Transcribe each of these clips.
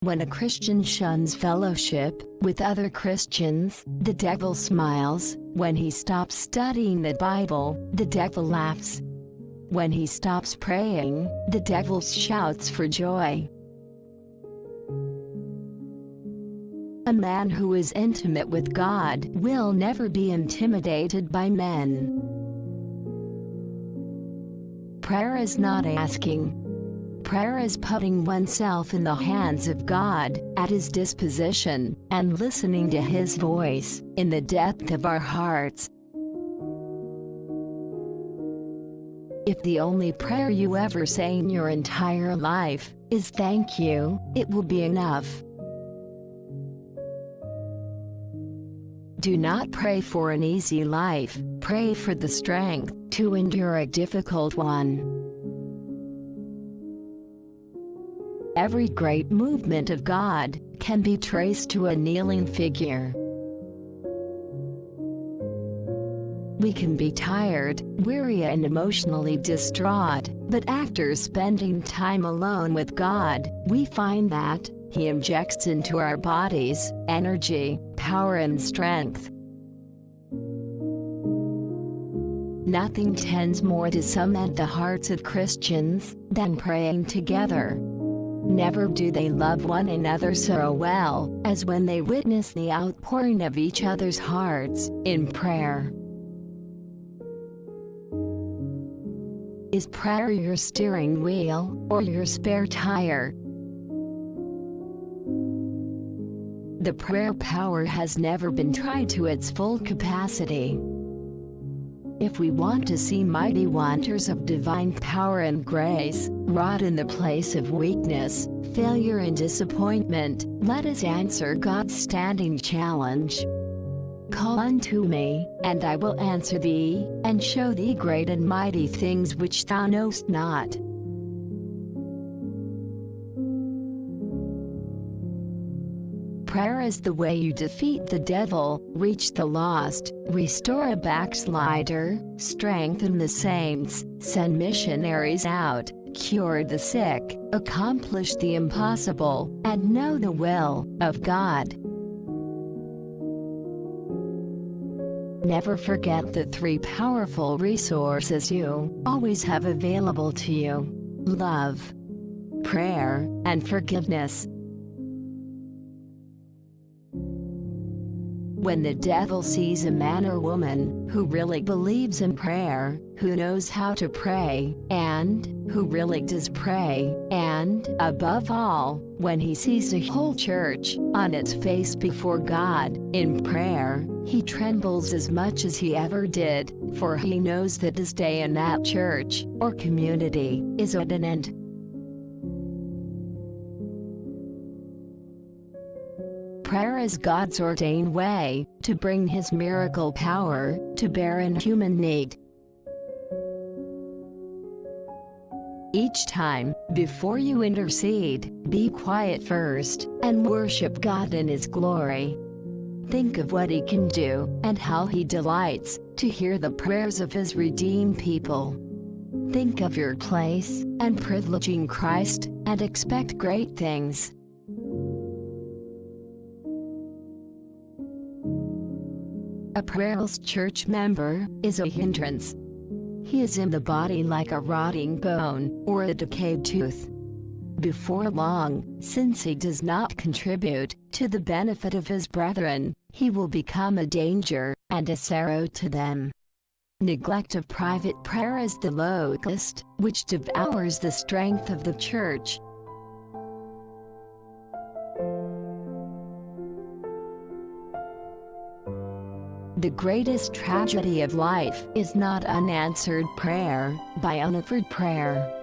When a Christian shuns fellowship with other Christians, the devil smiles. When he stops studying the Bible, the devil laughs. When he stops praying, the devil shouts for joy. A man who is intimate with God will never be intimidated by men. Prayer is not asking. Prayer is putting oneself in the hands of God, at His disposition, and listening to His voice, in the depth of our hearts. If the only prayer you ever say in your entire life is thank you, it will be enough. Do not pray for an easy life, pray for the strength to endure a difficult one. Every great movement of God can be traced to a kneeling figure. We can be tired, weary and emotionally distraught, but after spending time alone with God, we find that He injects into our bodies energy, power and strength. Nothing tends more to cement the hearts of Christians than praying together. Never do they love one another so well as when they witness the outpouring of each other's hearts in prayer. Is prayer your steering wheel or your spare tire? The prayer power has never been tried to its full capacity. If we want to see mighty wonders of divine power and grace, wrought in the place of weakness, failure and disappointment, let us answer God's standing challenge. Call unto me, and I will answer thee, and show thee great and mighty things which thou knowest not. Prayer is the way you defeat the devil, reach the lost, restore a backslider, strengthen the saints, send missionaries out, cure the sick, accomplish the impossible, and know the will of God. Never forget the three powerful resources you always have available to you: love, prayer, and forgiveness. When the devil sees a man or woman who really believes in prayer, who knows how to pray, and who really does pray, and, above all, when he sees a whole church on its face before God in prayer, he trembles as much as he ever did, for he knows that his day in that church or community is at an end. Prayer is God's ordained way to bring His miracle power to bear in human need. Each time, before you intercede, be quiet first and worship God in His glory. Think of what He can do and how He delights to hear the prayers of His redeemed people. Think of your place and privilege in Christ and expect great things. A prayerless church member is a hindrance. He is in the body like a rotting bone or a decayed tooth. Before long, since he does not contribute to the benefit of his brethren, he will become a danger and a sorrow to them. Neglect of private prayer is the locust which devours the strength of the church. The greatest tragedy of life is not unanswered prayer, by unanswered prayer.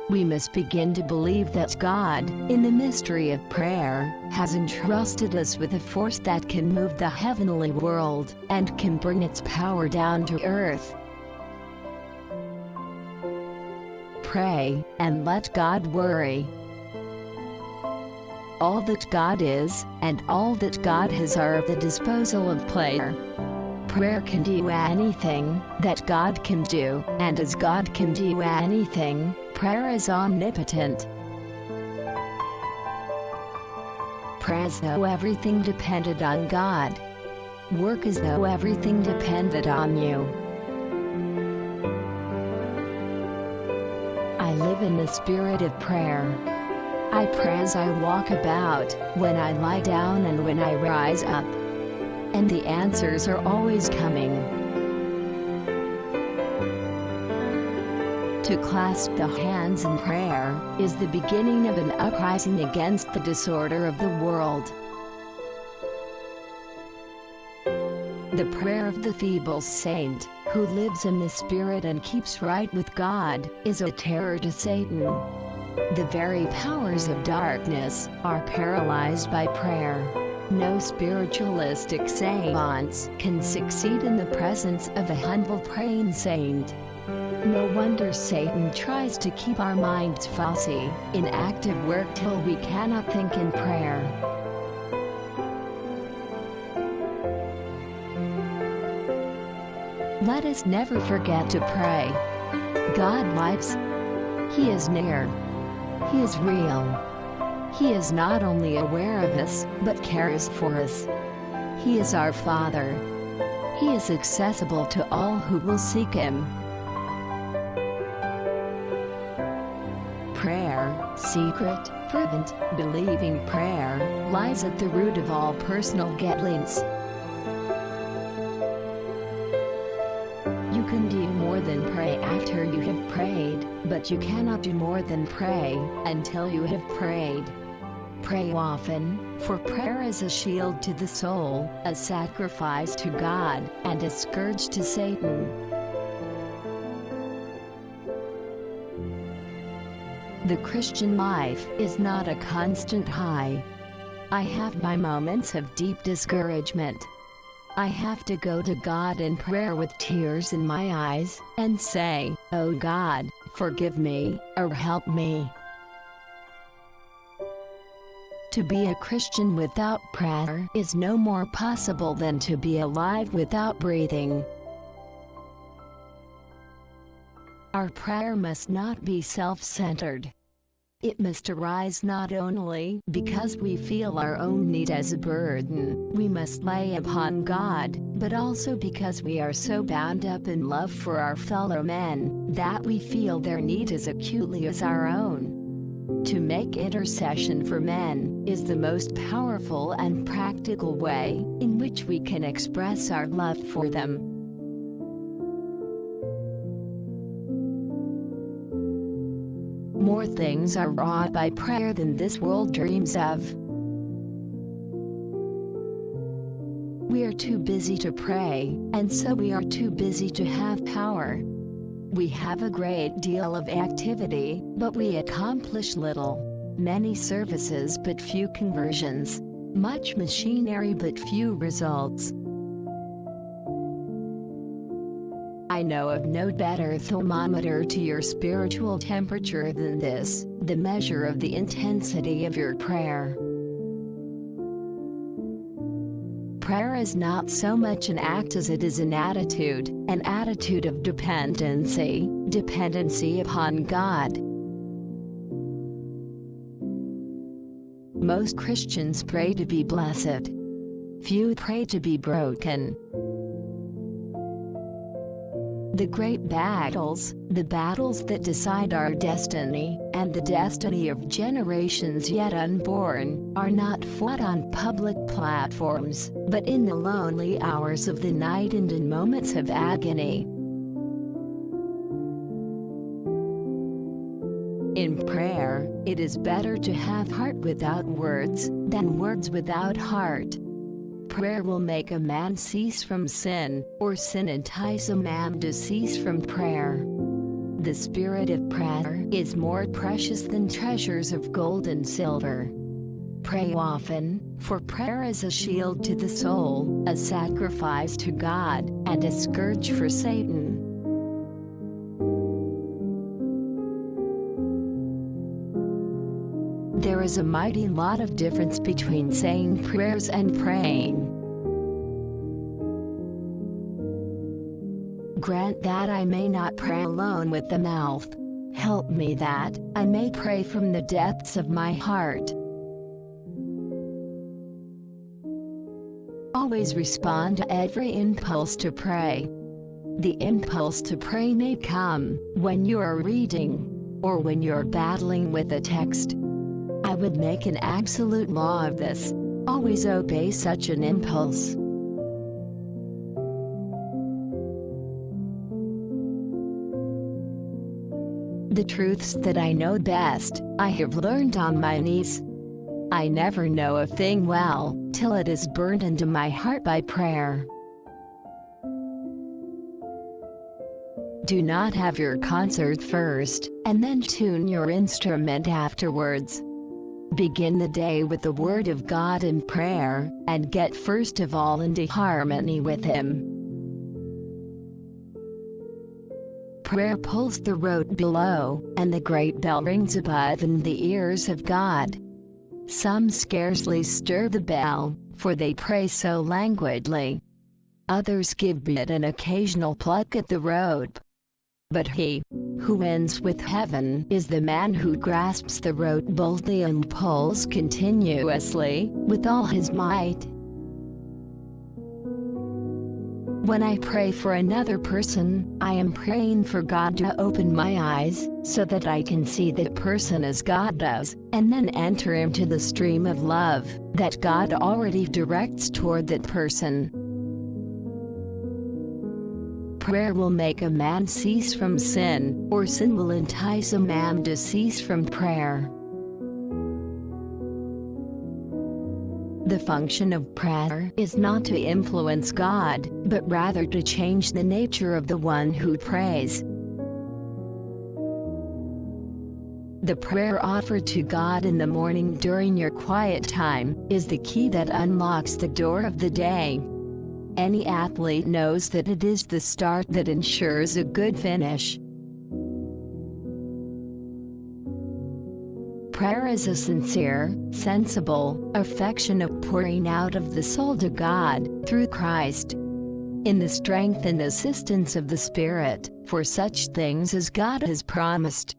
We must begin to believe that God, in the mystery of prayer, has entrusted us with a force that can move the heavenly world, and can bring its power down to earth. Pray, and let God worry. All that God is, and all that God has are at the disposal of prayer. Prayer can do anything that God can do, and as God can do anything, prayer is omnipotent. Pray as though everything depended on God. Work as though everything depended on you. I live in the spirit of prayer. I pray as I walk about, when I lie down and when I rise up. And the answers are always coming. To clasp the hands in prayer is the beginning of an uprising against the disorder of the world. The prayer of the feeble saint, who lives in the Spirit and keeps right with God, is a terror to Satan. The very powers of darkness are paralyzed by prayer. No spiritualistic seance can succeed in the presence of a humble praying saint. No wonder Satan tries to keep our minds fussy, in active work till we cannot think in prayer. Let us never forget to pray. God lives. He is near. He is real. He is not only aware of us, but cares for us. He is our Father. He is accessible to all who will seek Him. Prayer, secret, fervent, believing prayer, lies at the root of all personal getlings. You can do more than pray after you have prayed, but you cannot do more than pray until you have prayed. Pray often, for prayer is a shield to the soul, a sacrifice to God, and a scourge to Satan. The Christian life is not a constant high. I have my moments of deep discouragement. I have to go to God in prayer with tears in my eyes, and say, "Oh God, forgive me, or help me." To be a Christian without prayer is no more possible than to be alive without breathing. Our prayer must not be self-centered. It must arise not only because we feel our own need as a burden we must lay upon God, but also because we are so bound up in love for our fellow men that we feel their need as acutely as our own. To make intercession for men is the most powerful and practical way in which we can express our love for them. More things are wrought by prayer than this world dreams of. We are too busy to pray, and so we are too busy to have power. We have a great deal of activity, but we accomplish little. Many services but few conversions. Much machinery but few results. I know of no better thermometer to your spiritual temperature than this, the measure of the intensity of your prayer. Prayer is not so much an act as it is an attitude of dependency, dependency upon God. Most Christians pray to be blessed. Few pray to be broken. The great battles, the battles that decide our destiny, and the destiny of generations yet unborn, are not fought on public platforms, but in the lonely hours of the night and in moments of agony. In prayer, it is better to have heart without words, than words without heart. Prayer will make a man cease from sin, or sin entice a man to cease from prayer. The spirit of prayer is more precious than treasures of gold and silver. Pray often, for prayer is a shield to the soul, a sacrifice to God, and a scourge for Satan. There is a mighty lot of difference between saying prayers and praying. Grant that I may not pray alone with the mouth. Help me that I may pray from the depths of my heart. Always respond to every impulse to pray. The impulse to pray may come when you are reading, or when you're battling with a text. I would make an absolute law of this. Always obey such an impulse. The truths that I know best, I have learned on my knees. I never know a thing well, till it is burned into my heart by prayer. Do not have your concert first, and then tune your instrument afterwards. Begin the day with the Word of God in prayer, and get first of all into harmony with Him. Prayer pulls the road below, and the great bell rings above in the ears of God. Some scarcely stir the bell, for they pray so languidly. Others give it an occasional pluck at the rope. But he who wins with heaven is the man who grasps the rope boldly and pulls continuously, with all his might. When I pray for another person, I am praying for God to open my eyes, so that I can see that person as God does, and then enter into the stream of love that God already directs toward that person. Prayer will make a man cease from sin, or sin will entice a man to cease from prayer. The function of prayer is not to influence God, but rather to change the nature of the one who prays. The prayer offered to God in the morning during your quiet time is the key that unlocks the door of the day. Any athlete knows that it is the start that ensures a good finish. Prayer is a sincere, sensible, affectionate pouring out of the soul to God, through Christ, in the strength and assistance of the Spirit, for such things as God has promised.